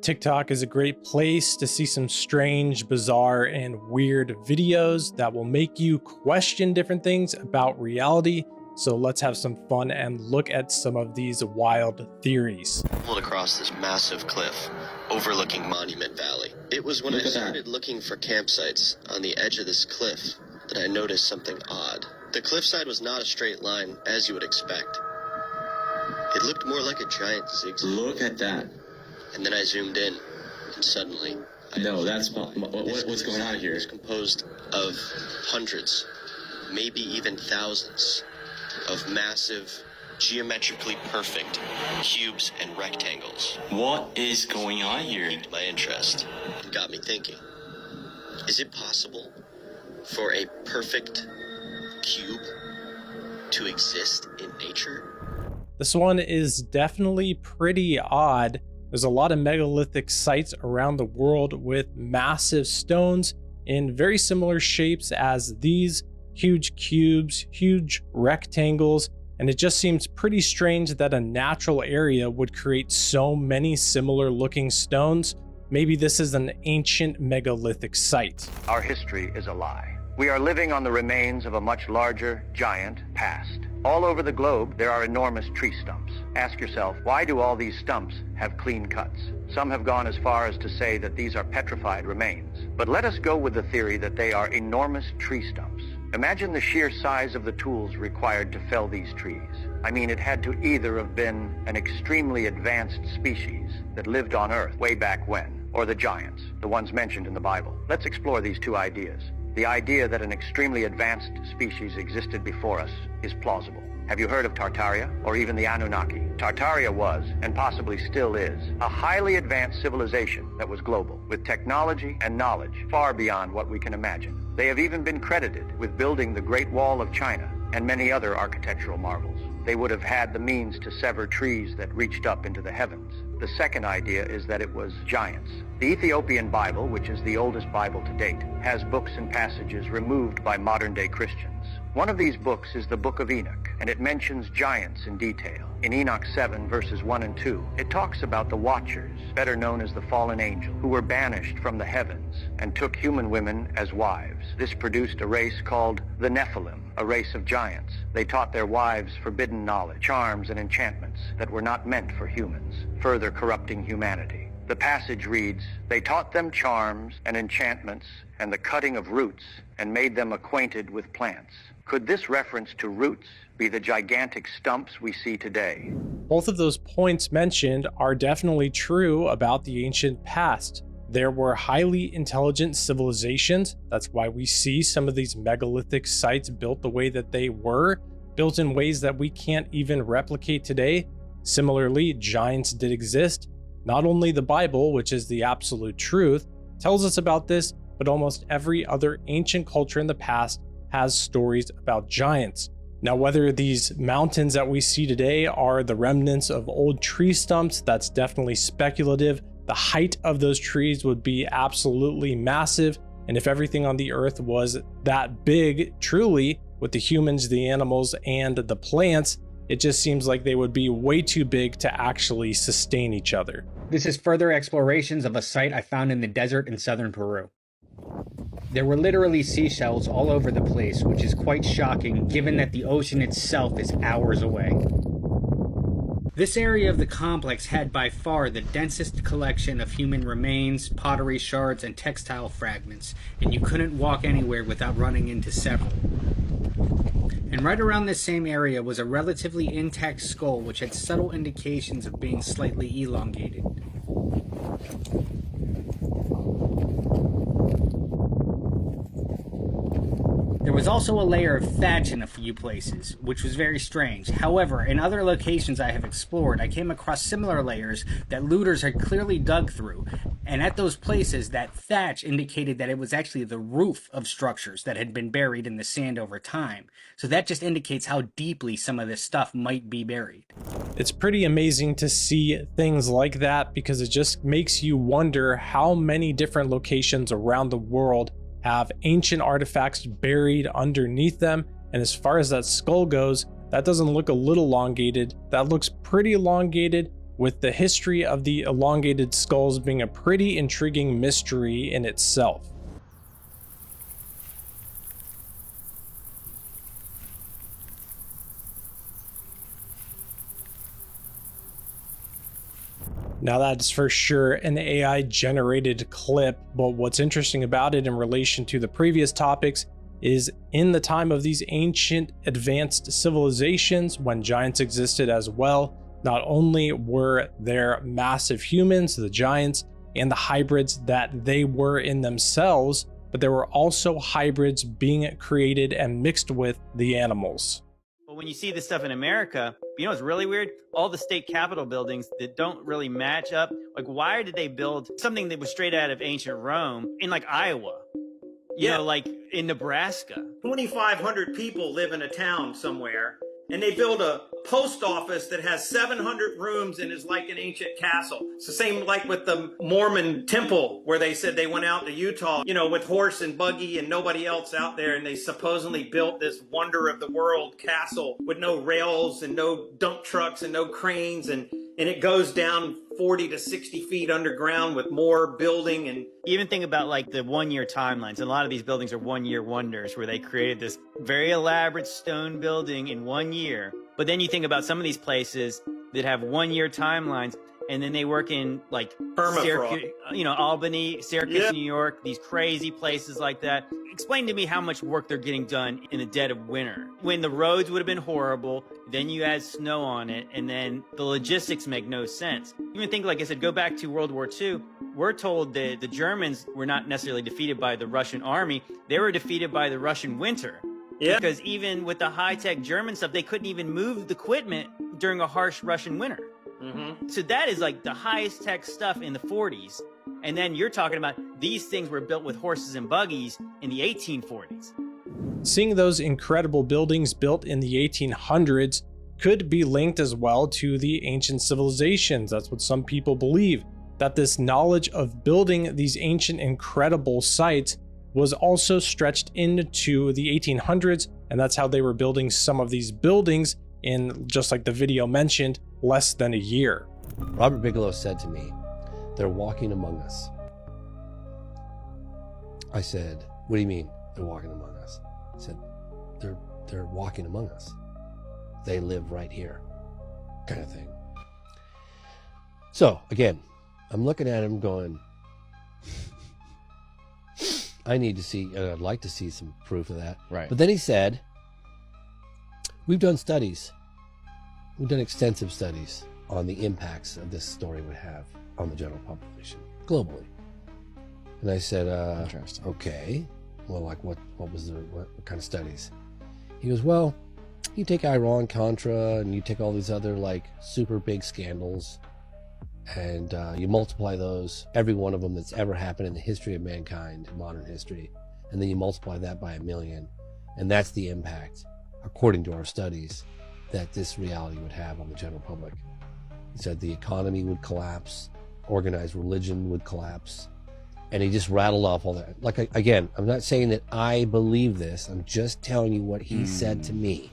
TikTok is a great place to see some strange, bizarre, and weird videos that will make you question different things about reality. So let's have some fun and look at some of these wild theories. Pulled across this massive cliff overlooking Monument Valley. It was when I started looking for campsites on the edge of this cliff that I noticed something odd. The cliffside was not a straight line, as you would expect. It looked more like a giant zigzag. Look at that. And then I zoomed in, and suddenly... what's going on here? It's composed of hundreds, maybe even thousands, of massive, geometrically perfect cubes and rectangles. What is going on here? Piqued my interest and got me thinking. Is it possible for a perfect cube to exist in nature? This one is definitely pretty odd. There's a lot of megalithic sites around the world with massive stones in very similar shapes as these, huge cubes, huge rectangles, and it just seems pretty strange that a natural area would create so many similar looking stones. Maybe this is an ancient megalithic site. Our history is a lie. We are living on the remains of a much larger, giant past. All over the globe, there are enormous tree stumps. Ask yourself, why do all these stumps have clean cuts? Some have gone as far as to say that these are petrified remains. But let us go with the theory that they are enormous tree stumps. Imagine the sheer size of the tools required to fell these trees. I mean, it had to either have been an extremely advanced species that lived on Earth way back when, or the giants, the ones mentioned in the Bible. Let's explore these two ideas. The idea that an extremely advanced species existed before us is plausible. Have you heard of Tartaria, or even the Anunnaki? Tartaria was, and possibly still is, a highly advanced civilization that was global, with technology and knowledge far beyond what we can imagine. They have even been credited with building the Great Wall of China and many other architectural marvels. They would have had the means to sever trees that reached up into the heavens. The second idea is that it was giants. The Ethiopian Bible, which is the oldest Bible to date, has books and passages removed by modern-day Christians. One of these books is the Book of Enoch, and it mentions giants in detail. In Enoch 7, verses 1 and 2, it talks about the Watchers, better known as the fallen angel, who were banished from the heavens and took human women as wives. This produced a race called the Nephilim, a race of giants. They taught their wives forbidden knowledge, charms, and enchantments that were not meant for humans, further corrupting humanity. The passage reads, "They taught them charms and enchantments and the cutting of roots and made them acquainted with plants." Could this reference to roots be the gigantic stumps we see today? Both of those points mentioned are definitely true about the ancient past. There were highly intelligent civilizations. That's why we see some of these megalithic sites built the way that they were, built in ways that we can't even replicate today. Similarly, giants did exist. Not only the Bible, which is the absolute truth, tells us about this, but almost every other ancient culture in the past has stories about giants. Now, whether these mountains that we see today are the remnants of old tree stumps, that's definitely speculative. The height of those trees would be absolutely massive. And if everything on the earth was that big, truly, with the humans, the animals, and the plants, it just seems like they would be way too big to actually sustain each other. This is further explorations of a site I found in the desert in southern Peru. There were literally seashells all over the place, which is quite shocking given that the ocean itself is hours away. This area of the complex had by far the densest collection of human remains, pottery shards, and textile fragments, and you couldn't walk anywhere without running into several. And right around this same area was a relatively intact skull which had subtle indications of being slightly elongated. There was also a layer of thatch in a few places, which was very strange. However, in other locations I have explored, I came across similar layers that looters had clearly dug through, and at those places, that thatch indicated that it was actually the roof of structures that had been buried in the sand over time. So that just indicates how deeply some of this stuff might be buried. It's pretty amazing to see things like that because it just makes you wonder how many different locations around the world have ancient artifacts buried underneath them. And as far as that skull goes, that doesn't look a little elongated. That looks pretty elongated, with the history of the elongated skulls being a pretty intriguing mystery in itself. Now that's for sure an AI generated clip, but what's interesting about it in relation to the previous topics is in the time of these ancient advanced civilizations when giants existed as well, not only were there massive humans, the giants, and the hybrids that they were in themselves, but there were also hybrids being created and mixed with the animals. But when you see this stuff in America, you know what's really weird? All the state capitol buildings that don't really match up. Like, why did they build something that was straight out of ancient Rome in like Iowa? You know, like in Nebraska. 2,500 people live in a town somewhere, and they build a post office that has 700 rooms and is like an ancient castle. It's the same like with the Mormon temple, where they said they went out to Utah, you know, with horse and buggy and nobody else out there, and they supposedly built this wonder of the world castle with no rails and no dump trucks and no cranes, and it goes down 40 to 60 feet underground with more building. And even think about like the 1 year timelines. And a lot of these buildings are 1 year wonders where they created this very elaborate stone building in 1 year. But then you think about some of these places that have 1 year timelines, and then they work in like Syracuse, you know, Albany, Syracuse, New York, these crazy places like that. Explain to me how much work they're getting done in the dead of winter when the roads would have been horrible. Then you add snow on it, and then the logistics make no sense. Even think, like I said, go back to World War II. We're told that the Germans were not necessarily defeated by the Russian army. They were defeated by the Russian winter. Yeah. Because even with the high-tech German stuff, they couldn't even move the equipment during a harsh Russian winter. Mm-hmm. So that is like the highest tech stuff in the 40s. And then you're talking about these things were built with horses and buggies in the 1840s. Seeing those incredible buildings built in the 1800s could be linked as well to the ancient civilizations. That's what some people believe, that this knowledge of building these ancient incredible sites was also stretched into the 1800s, and that's how they were building some of these buildings in, just like the video mentioned, less than a year. Robert Bigelow said to me, "They're walking among us." I said, "What do you mean they're walking among us?" He said, they're walking among us. They live right here, kind of thing. So again, I'm looking at him going, I need to see, I'd like to see some proof of that. Right. But then he said, we've done studies. We've done extensive studies on the impacts of this story would have on the general population globally. And I said, Interesting. Okay. Well, like what kind of studies? He goes, well, you take Iran Contra and you take all these other like super big scandals, and you multiply those, every one of them that's ever happened in the history of mankind, modern history, and then you multiply that by 1 million, and that's the impact, according to our studies, that this reality would have on the general public. He said the economy would collapse, organized religion would collapse, and he just rattled off all that. Like, again, I'm not saying that I believe this, I'm just telling you what he said to me.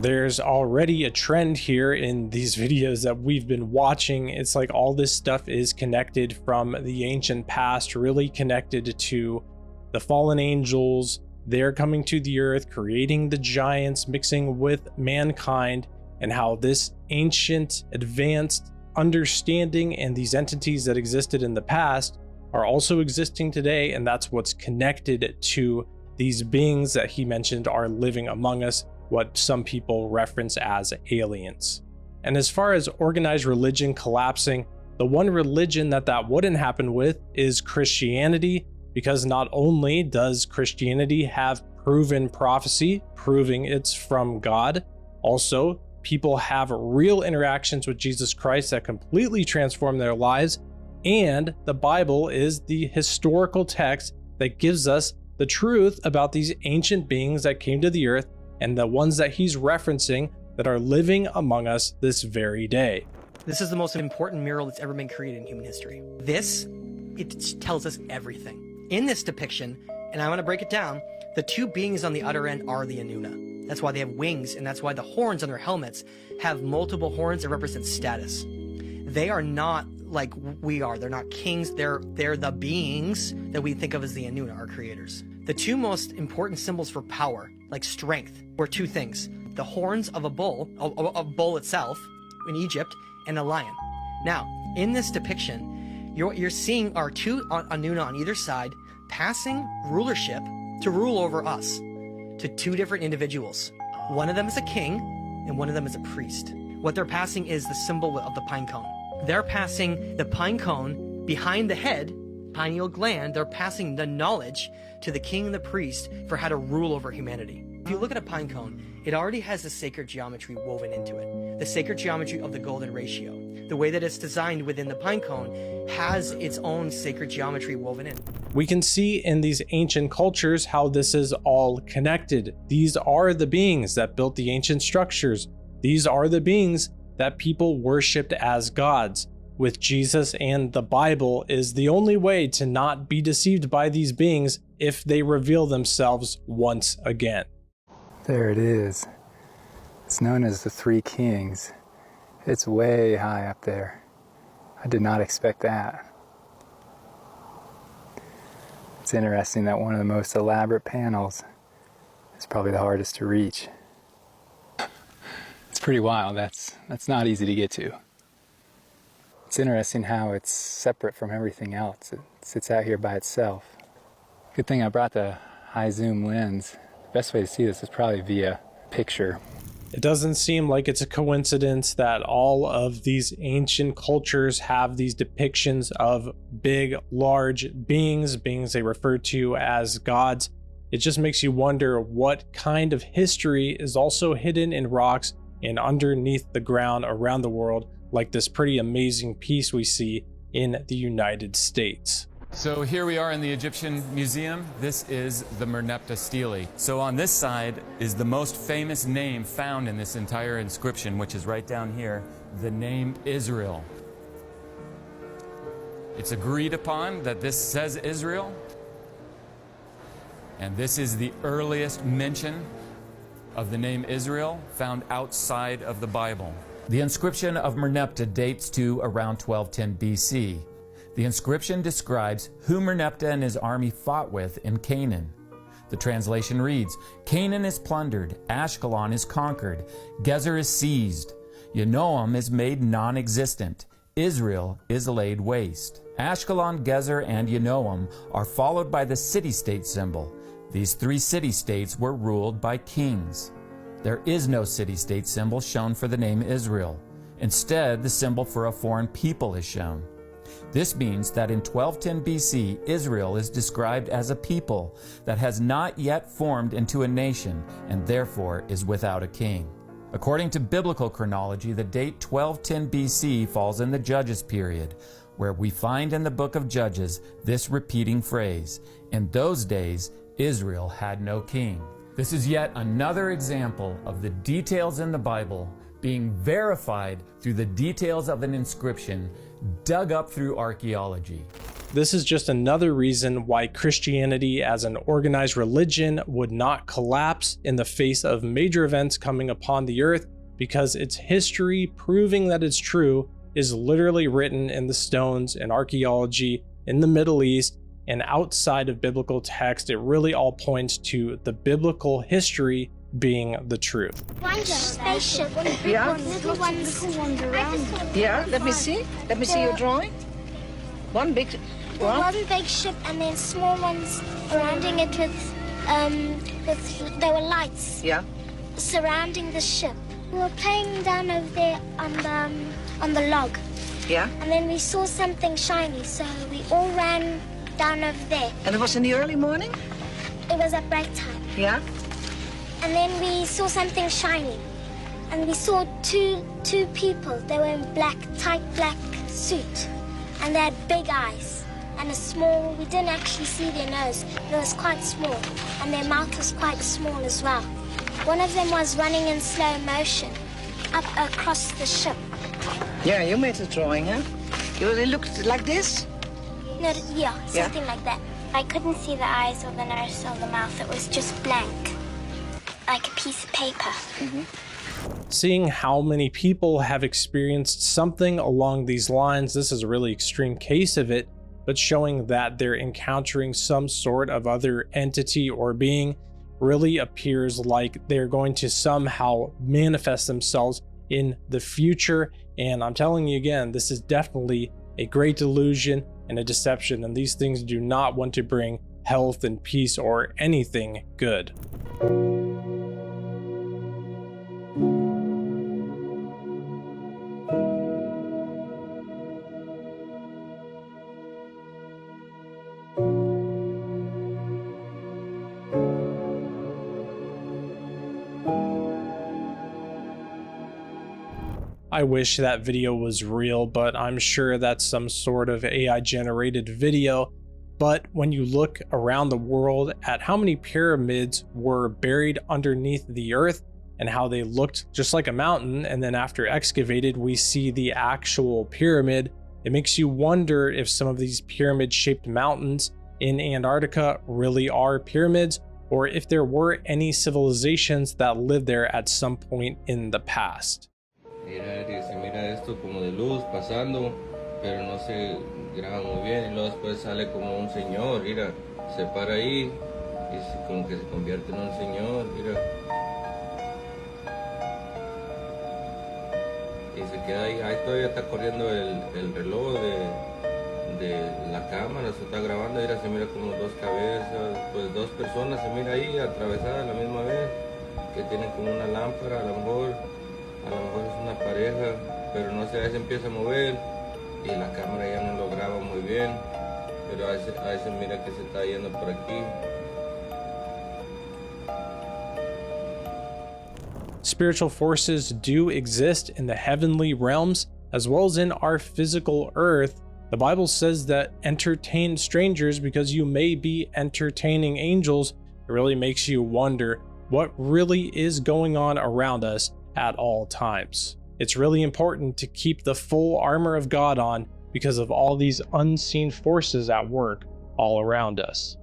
There's already a trend here in these videos that we've been watching. It's like all this stuff is connected from the ancient past, really connected to the fallen angels. They're coming to the earth, creating the giants, mixing with mankind, and how this ancient, advanced understanding and these entities that existed in the past are also existing today. And that's what's connected to these beings that he mentioned are living among us, what some people reference as aliens. And as far as organized religion collapsing, the one religion that wouldn't happen with is Christianity, because not only does Christianity have proven prophecy, proving it's from God, also people have real interactions with Jesus Christ that completely transform their lives, and the Bible is the historical text that gives us the truth about these ancient beings that came to the earth and the ones that he's referencing that are living among us this very day. This is the most important mural that's ever been created in human history. This, it tells us everything. In this depiction, and I want to break it down, the two beings on the other end are the Anuna. That's why they have wings, and that's why the horns on their helmets have multiple horns that represent status. They are not like we are. They're not kings. They're the beings that we think of as the Anuna, our creators. The two most important symbols for power, like strength, were two things: the horns of a bull itself in Egypt, and a lion. Now, in this depiction, you're seeing our two Anuna on either side passing rulership to rule over us to two different individuals. One of them is a king, and one of them is a priest. What they're passing is the symbol of the pine cone. They're passing the pine cone behind the head, pineal gland. They're passing the knowledge to the king and the priest for how to rule over humanity. If you look at a pine cone, it already has the sacred geometry woven into it. The sacred geometry of the golden ratio. The way that it's designed within the pine cone has its own sacred geometry woven in. We can see in these ancient cultures how this is all connected. These are the beings that built the ancient structures. These are the beings that people worshipped as gods. With Jesus and the Bible is the only way to not be deceived by these beings if they reveal themselves once again. There it is. It's known as the Three Kings. It's way high up there. I did not expect that. It's interesting that one of the most elaborate panels is probably the hardest to reach. It's pretty wild. That's not easy to get to. It's interesting how it's separate from everything else. It sits out here by itself. Good thing I brought the high zoom lens. The best way to see this is probably via picture. It doesn't seem like it's a coincidence that all of these ancient cultures have these depictions of big, large beings they refer to as gods. It just makes you wonder what kind of history is also hidden in rocks and underneath the ground around the world, like this pretty amazing piece we see in the United States. So here we are in the Egyptian Museum. This is the Merneptah stele. So on this side is the most famous name found in this entire inscription, which is right down here, the name Israel. It's agreed upon that this says Israel, and this is the earliest mention of the name Israel found outside of the Bible. The inscription of Merneptah dates to around 1210 BC. The inscription describes who Merneptah and his army fought with in Canaan. The translation reads, Canaan is plundered, Ashkelon is conquered, Gezer is seized, Yanoam is made non-existent, Israel is laid waste. Ashkelon, Gezer, and Yanoam are followed by the city-state symbol. These three city-states were ruled by kings. There is no city-state symbol shown for the name Israel. Instead, the symbol for a foreign people is shown. This means that in 1210 BC, Israel is described as a people that has not yet formed into a nation and therefore is without a king. According to biblical chronology, the date 1210 BC falls in the Judges period, where we find in the book of Judges this repeating phrase, "In those days, Israel had no king." This is yet another example of the details in the Bible being verified through the details of an inscription dug up through archaeology. This is just another reason why Christianity as an organized religion would not collapse in the face of major events coming upon the earth, because its history proving that it's true is literally written in the stones and archaeology in the Middle East and outside of biblical text. It really all points to the biblical history being the truth. One spaceship. Yeah. Little ones around. Yeah, let me see your drawing. One big one. One big ship and then small ones surrounding it with there were lights. Yeah. Surrounding the ship. We were playing down over there on the log. Yeah. And then we saw something shiny, so we all ran down over there. And it was in the early morning? It was at break time. Yeah. And then we saw something shiny. And we saw two people. They were in tight black suit. And they had big eyes. And we didn't actually see their nose. It was quite small. And their mouth was quite small as well. One of them was running in slow motion up across the ship. Yeah, you made the drawing, huh? It looked like this? No, yeah, something like that. I couldn't see the eyes or the nose or the mouth. It was just blank. Like a piece of paper. Seeing how many people have experienced something along these lines, this is a really extreme case of it, but showing that they're encountering some sort of other entity or being really appears like they're going to somehow manifest themselves in the future. And I'm telling you again, this is definitely a great delusion and a deception, and these things do not want to bring health and peace or anything good. I wish that video was real, but I'm sure that's some sort of AI generated video. But when you look around the world at how many pyramids were buried underneath the earth and how they looked just like a mountain, and then after excavated we see the actual pyramid, it makes you wonder if some of these pyramid shaped mountains in Antarctica really are pyramids, or if there were any civilizations that lived there at some point in the past. Mira, se mira esto como de luz pasando, pero no se graba muy bien, y luego después sale como un señor, mira, se para ahí y como que se convierte en un señor, mira. Y se queda ahí todavía está corriendo el reloj de la cámara, se está grabando, mira, se mira como dos cabezas, pues dos personas se mira ahí atravesadas a la misma vez, que tienen como una lámpara, a lo mejor es una pareja, pero no sé, a veces empieza a mover y la cámara ya no lo graba muy bien, pero a veces mira que se está yendo por aquí. Spiritual forces do exist in the heavenly realms as well as in our physical earth. The Bible says that entertain strangers because you may be entertaining angels. It really makes you wonder what really is going on around us at all times. It's really important to keep the full armor of God on because of all these unseen forces at work all around us.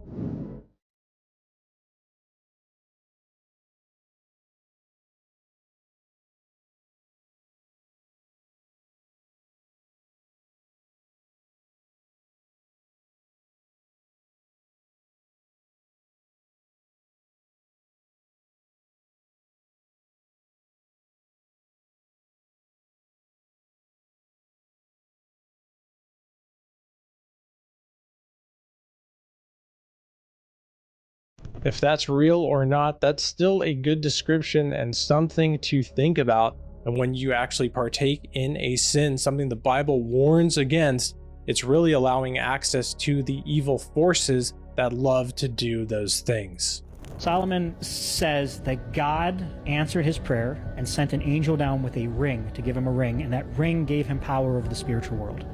If that's real or not, that's still a good description and something to think about. And when you actually partake in a sin, something the Bible warns against, it's really allowing access to the evil forces that love to do those things. Solomon says that God answered his prayer and sent an angel down with a ring to give him a ring, and that ring gave him power over the spiritual world.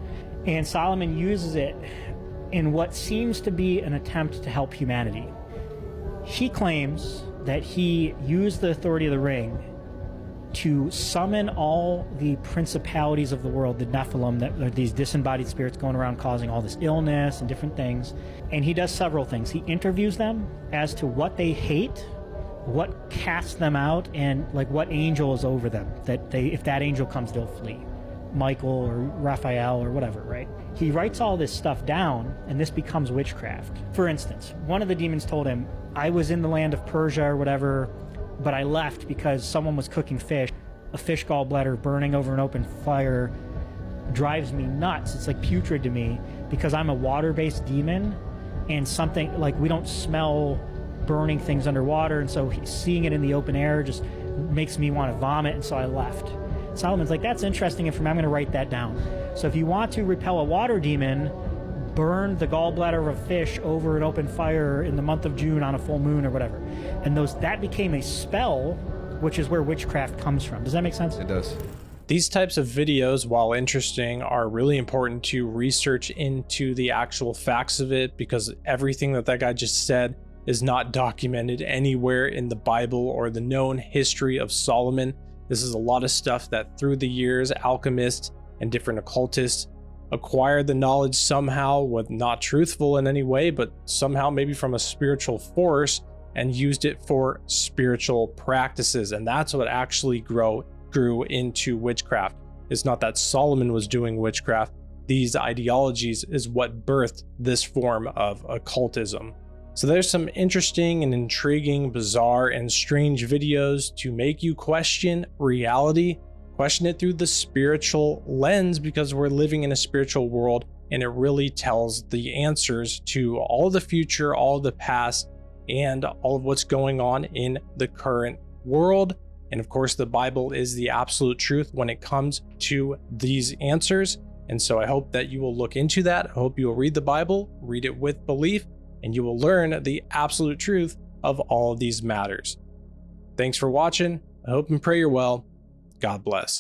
And Solomon uses it in what seems to be an attempt to help humanity. He claims that he used the authority of the ring to summon all the principalities of the world, the Nephilim, that are these disembodied spirits going around causing all this illness and different things. And he does several things. He interviews them as to what they hate, what casts them out, and like what angel is over them, that they, if that angel comes, they'll flee. Michael or Raphael or whatever, right? He writes all this stuff down, and this becomes witchcraft. For instance, one of the demons told him, I was in the land of Persia or whatever, but I left because someone was cooking fish. A fish gallbladder burning over an open fire drives me nuts. It's like putrid to me because I'm a water-based demon, and something like we don't smell burning things underwater, and so seeing it in the open air just makes me want to vomit, and so I left. Solomon's like, that's interesting information, I'm going to write that down. So if you want to repel a water demon, burn the gallbladder of a fish over an open fire in the month of June on a full moon or whatever. And that became a spell, which is where witchcraft comes from. Does that make sense? It does. These types of videos, while interesting, are really important to research into the actual facts of it, because everything that guy just said is not documented anywhere in the Bible or the known history of Solomon. This is a lot of stuff that through the years, alchemists and different occultists acquired the knowledge somehow, with not truthful in any way, but somehow maybe from a spiritual force, and used it for spiritual practices. And that's what actually grew into witchcraft. It's not that Solomon was doing witchcraft. These ideologies is what birthed this form of occultism. So there's some interesting and intriguing, bizarre and strange videos to make you question reality, question it through the spiritual lens, because we're living in a spiritual world and it really tells the answers to all of the future, all of the past, and all of what's going on in the current world. And of course, the Bible is the absolute truth when it comes to these answers. And so I hope that you will look into that. I hope you will read the Bible, read it with belief, and you will learn the absolute truth of all of these matters. Thanks for watching. I hope and pray you're well. God bless.